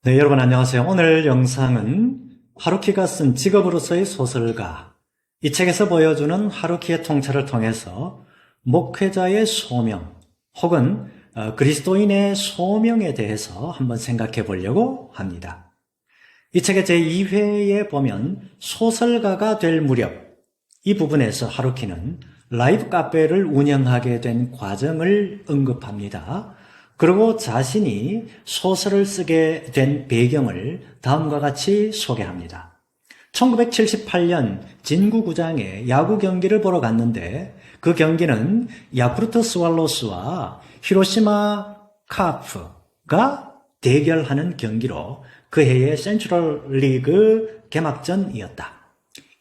네, 여러분 안녕하세요. 오늘 영상은 하루키가 쓴 직업으로서의 소설가, 이 책에서 보여주는 하루키의 통찰을 통해서 목회자의 소명 혹은 그리스도인의 소명에 대해서 한번 생각해 보려고 합니다. 이 책의 제2회에 보면 소설가가 될 무렵, 이 부분에서 하루키는 라이브 카페를 운영하게 된 과정을 언급합니다. 그리고 자신이 소설을 쓰게 된 배경을 다음과 같이 소개합니다. 1978년 진구구장에 야구 경기를 보러 갔는데 그 경기는 야쿠르트 스왈로스와 히로시마 카프가 대결하는 경기로 그 해의 센트럴 리그 개막전이었다.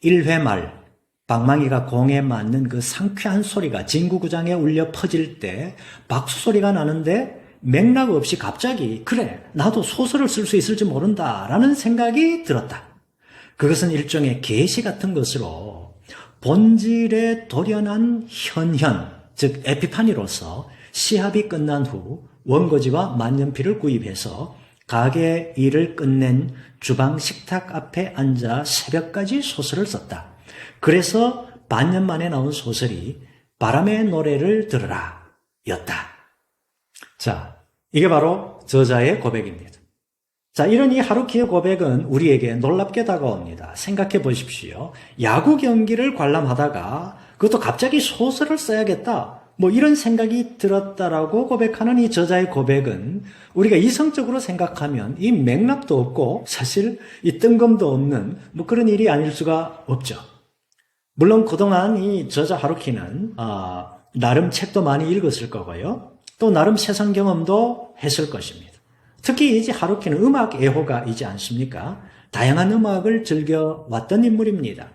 1회 말 방망이가 공에 맞는 그 상쾌한 소리가 진구구장에 울려 퍼질 때 박수 소리가 나는데 맥락 없이 갑자기 그래 나도 소설을 쓸 수 있을지 모른다라는 생각이 들었다. 그것은 일종의 계시 같은 것으로 본질에 도련한 현현, 즉 에피파니로서 시합이 끝난 후 원고지와 만년필을 구입해서 가게 일을 끝낸 주방 식탁 앞에 앉아 새벽까지 소설을 썼다. 그래서 반년 만에 나온 소설이 바람의 노래를 들으라 였다. 자, 이게 바로 저자의 고백입니다. 자, 이런 이 하루키의 고백은 우리에게 놀랍게 다가옵니다. 생각해 보십시오. 야구 경기를 관람하다가 그것도 갑자기 소설을 써야겠다. 이런 생각이 들었다라고 고백하는 이 저자의 고백은 우리가 이성적으로 생각하면 이 맥락도 없고 사실 이 뜬금도 없는 그런 일이 아닐 수가 없죠. 물론 그동안 이 저자 하루키는 나름 책도 많이 읽었을 거고요. 또 나름 세상 경험도 했을 것입니다. 특히 이제 하루키는 음악 애호가이지 않습니까? 다양한 음악을 즐겨왔던 인물입니다.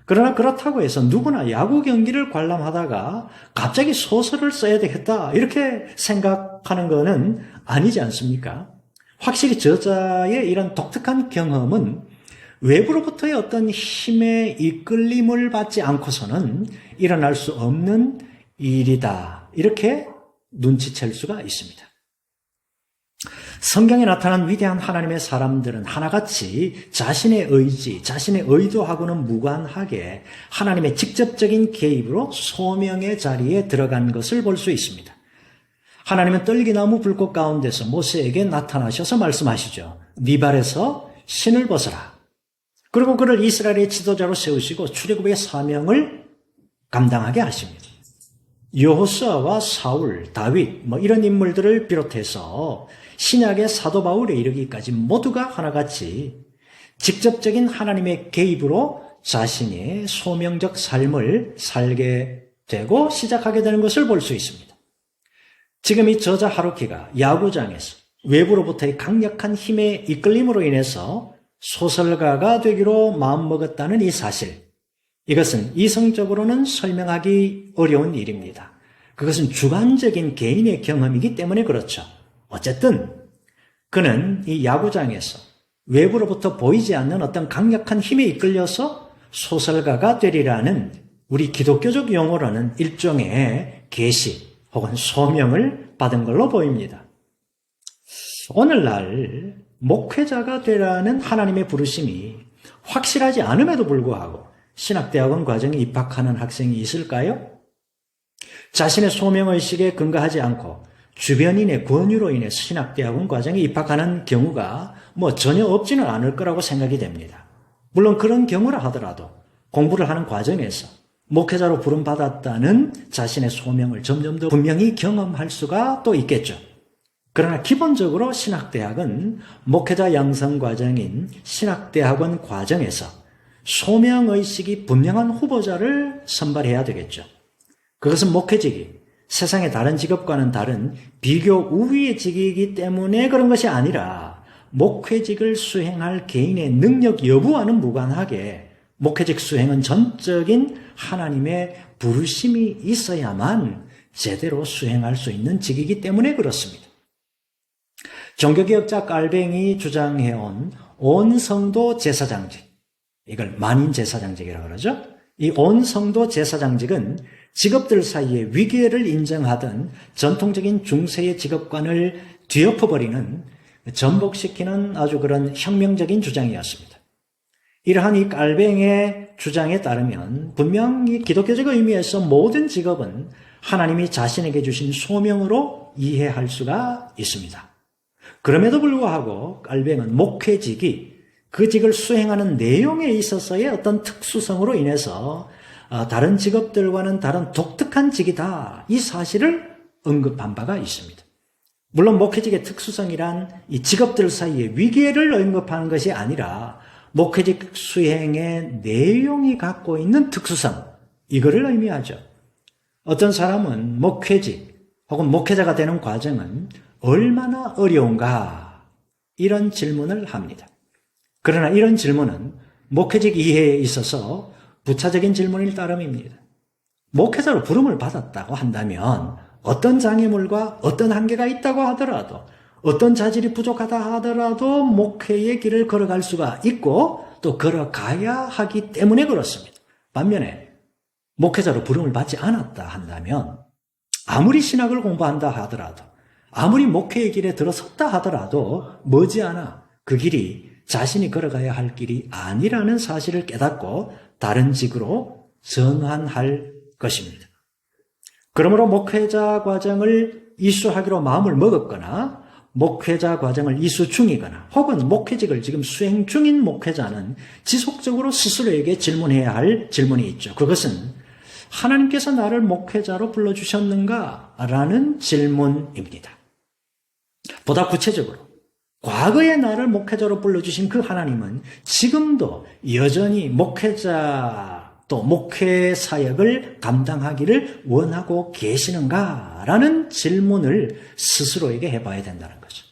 그러나 그렇다고 해서 누구나 야구 경기를 관람하다가 갑자기 소설을 써야 되겠다 이렇게 생각하는 것은 아니지 않습니까? 확실히 저자의 이런 독특한 경험은 외부로부터의 어떤 힘의 이끌림을 받지 않고서는 일어날 수 없는 일이다. 이렇게 눈치챌 수가 있습니다. 성경에 나타난 위대한 하나님의 사람들은 하나같이 자신의 의지, 자신의 의도하고는 무관하게 하나님의 직접적인 개입으로 소명의 자리에 들어간 것을 볼 수 있습니다. 하나님은 떨기나무 불꽃 가운데서 모세에게 나타나셔서 말씀하시죠. 네 발에서 신을 벗어라. 그리고 그를 이스라엘의 지도자로 세우시고 출애굽의 사명을 감당하게 하십니다. 여호수아와 사울, 다윗 이런 인물들을 비롯해서 신약의 사도 바울에 이르기까지 모두가 하나같이 직접적인 하나님의 개입으로 자신의 소명적 삶을 살게 되고 시작하게 되는 것을 볼 수 있습니다. 지금 이 저자 하루키가 야구장에서 외부로부터의 강력한 힘의 이끌림으로 인해서 소설가가 되기로 마음먹었다는 이 사실, 이것은 이성적으로는 설명하기 어려운 일입니다. 그것은 주관적인 개인의 경험이기 때문에 그렇죠. 어쨌든 그는 이 야구장에서 외부로부터 보이지 않는 어떤 강력한 힘에 이끌려서 소설가가 되리라는 우리 기독교적 용어로는 일종의 계시 혹은 소명을 받은 걸로 보입니다. 오늘날 목회자가 되라는 하나님의 부르심이 확실하지 않음에도 불구하고 신학대학원 과정에 입학하는 학생이 있을까요? 자신의 소명의식에 근거하지 않고 주변인의 권유로 인해서 신학대학원 과정에 입학하는 경우가 전혀 없지는 않을 거라고 생각이 됩니다. 물론 그런 경우라 하더라도 공부를 하는 과정에서 목회자로 부름받았다는 자신의 소명을 점점 더 분명히 경험할 수가 또 있겠죠. 그러나 기본적으로 신학대학은 목회자 양성 과정인 신학대학원 과정에서 소명의식이 분명한 후보자를 선발해야 되겠죠. 그것은 목회직이 세상의 다른 직업과는 다른 비교 우위의 직이기 때문에 그런 것이 아니라 목회직을 수행할 개인의 능력 여부와는 무관하게 목회직 수행은 전적인 하나님의 부르심이 있어야만 제대로 수행할 수 있는 직이기 때문에 그렇습니다. 종교개혁자 깔뱅이 주장해온 온 성도 제사장직, 이걸 만인제사장직이라고 그러죠. 이 온 성도 제사장직은 직업들 사이에 위계를 인정하던 전통적인 중세의 직업관을 뒤엎어버리는 전복시키는 아주 그런 혁명적인 주장이었습니다. 이러한 이 깔뱅의 주장에 따르면 분명히 기독교적 의미에서 모든 직업은 하나님이 자신에게 주신 소명으로 이해할 수가 있습니다. 그럼에도 불구하고 깔뱅은 목회직이 그 직을 수행하는 내용에 있어서의 어떤 특수성으로 인해서 다른 직업들과는 다른 독특한 직이다, 이 사실을 언급한 바가 있습니다. 물론 목회직의 특수성이란 이 직업들 사이의 위계를 언급하는 것이 아니라 목회직 수행의 내용이 갖고 있는 특수성, 이거를 의미하죠. 어떤 사람은 목회직 혹은 목회자가 되는 과정은 얼마나 어려운가, 이런 질문을 합니다. 그러나 이런 질문은 목회직 이해에 있어서 부차적인 질문일 따름입니다. 목회자로 부름을 받았다고 한다면 어떤 장애물과 어떤 한계가 있다고 하더라도, 어떤 자질이 부족하다 하더라도 목회의 길을 걸어갈 수가 있고 또 걸어가야 하기 때문에 그렇습니다. 반면에 목회자로 부름을 받지 않았다 한다면 아무리 신학을 공부한다 하더라도, 아무리 목회의 길에 들어섰다 하더라도 머지않아 그 길이 자신이 걸어가야 할 길이 아니라는 사실을 깨닫고 다른 직으로 전환할 것입니다. 그러므로 목회자 과정을 이수하기로 마음을 먹었거나 목회자 과정을 이수 중이거나 혹은 목회직을 지금 수행 중인 목회자는 지속적으로 스스로에게 질문해야 할 질문이 있죠. 그것은 하나님께서 나를 목회자로 불러주셨는가? 라는 질문입니다. 보다 구체적으로 과거에 나를 목회자로 불러주신 그 하나님은 지금도 여전히 목회자 또 목회 사역을 감당하기를 원하고 계시는가? 라는 질문을 스스로에게 해봐야 된다는 거죠.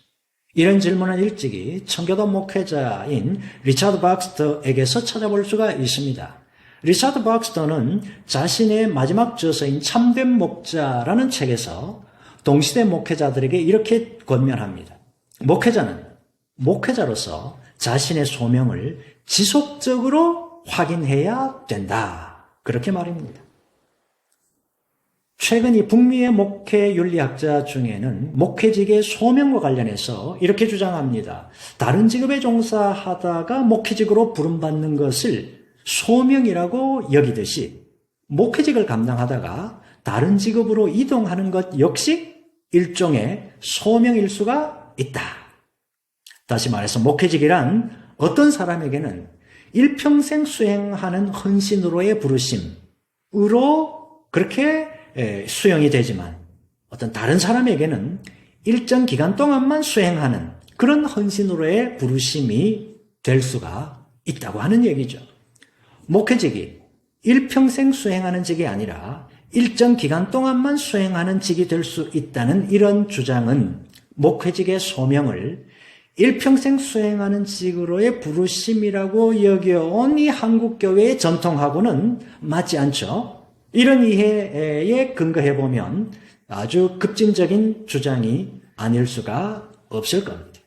이런 질문은 일찍이 청교도 목회자인 리차드 박스터에게서 찾아볼 수가 있습니다. 리차드 박스터는 자신의 마지막 저서인 참된 목자라는 책에서 동시대 목회자들에게 이렇게 권면합니다. 목회자는 목회자로서 자신의 소명을 지속적으로 확인해야 된다, 그렇게 말입니다. 최근 이 북미의 목회 윤리학자 중에는 목회직의 소명과 관련해서 이렇게 주장합니다. 다른 직업에 종사하다가 목회직으로 부름받는 것을 소명이라고 여기듯이 목회직을 감당하다가 다른 직업으로 이동하는 것 역시 일종의 소명일 수가 있다. 다시 말해서 목회직이란 어떤 사람에게는 일평생 수행하는 헌신으로의 부르심으로 그렇게 수용이 되지만 어떤 다른 사람에게는 일정 기간 동안만 수행하는 그런 헌신으로의 부르심이 될 수가 있다고 하는 얘기죠. 목회직이 일평생 수행하는 직이 아니라 일정 기간 동안만 수행하는 직이 될 수 있다는 이런 주장은 목회직의 소명을 일평생 수행하는 직으로의 부르심이라고 여겨온 이 한국교회의 전통하고는 맞지 않죠. 이런 이해에 근거해보면 아주 급진적인 주장이 아닐 수가 없을 겁니다.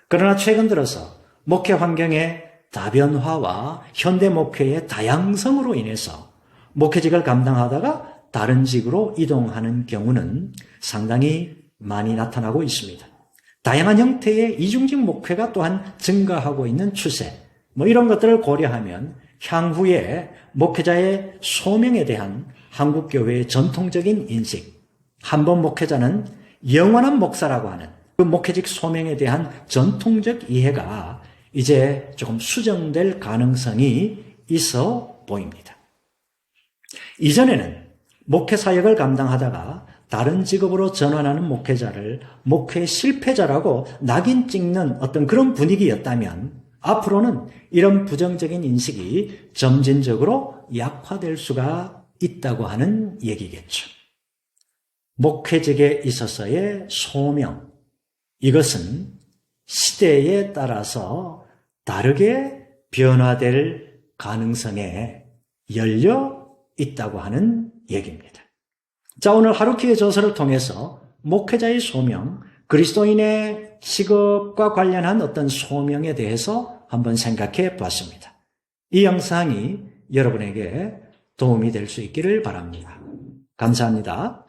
그러나 최근 들어서 목회 환경의 다변화와 현대 목회의 다양성으로 인해서 목회직을 감당하다가 다른 직으로 이동하는 경우는 상당히 많이 나타나고 있습니다. 다양한 형태의 이중직 목회가 또한 증가하고 있는 추세, 이런 것들을 고려하면 향후에 목회자의 소명에 대한 한국교회의 전통적인 인식, 한 번 목회자는 영원한 목사라고 하는 그 목회직 소명에 대한 전통적 이해가 이제 조금 수정될 가능성이 있어 보입니다. 이전에는 목회 사역을 감당하다가 다른 직업으로 전환하는 목회자를 목회 실패자라고 낙인 찍는 어떤 그런 분위기였다면 앞으로는 이런 부정적인 인식이 점진적으로 약화될 수가 있다고 하는 얘기겠죠. 목회직에 있어서의 소명, 이것은 시대에 따라서 다르게 변화될 가능성에 열려 있다고 하는 얘기입니다. 자, 오늘 하루키의 저서를 통해서 목회자의 소명, 그리스도인의 직업과 관련한 어떤 소명에 대해서 한번 생각해 봤습니다. 이 영상이 여러분에게 도움이 될 수 있기를 바랍니다. 감사합니다.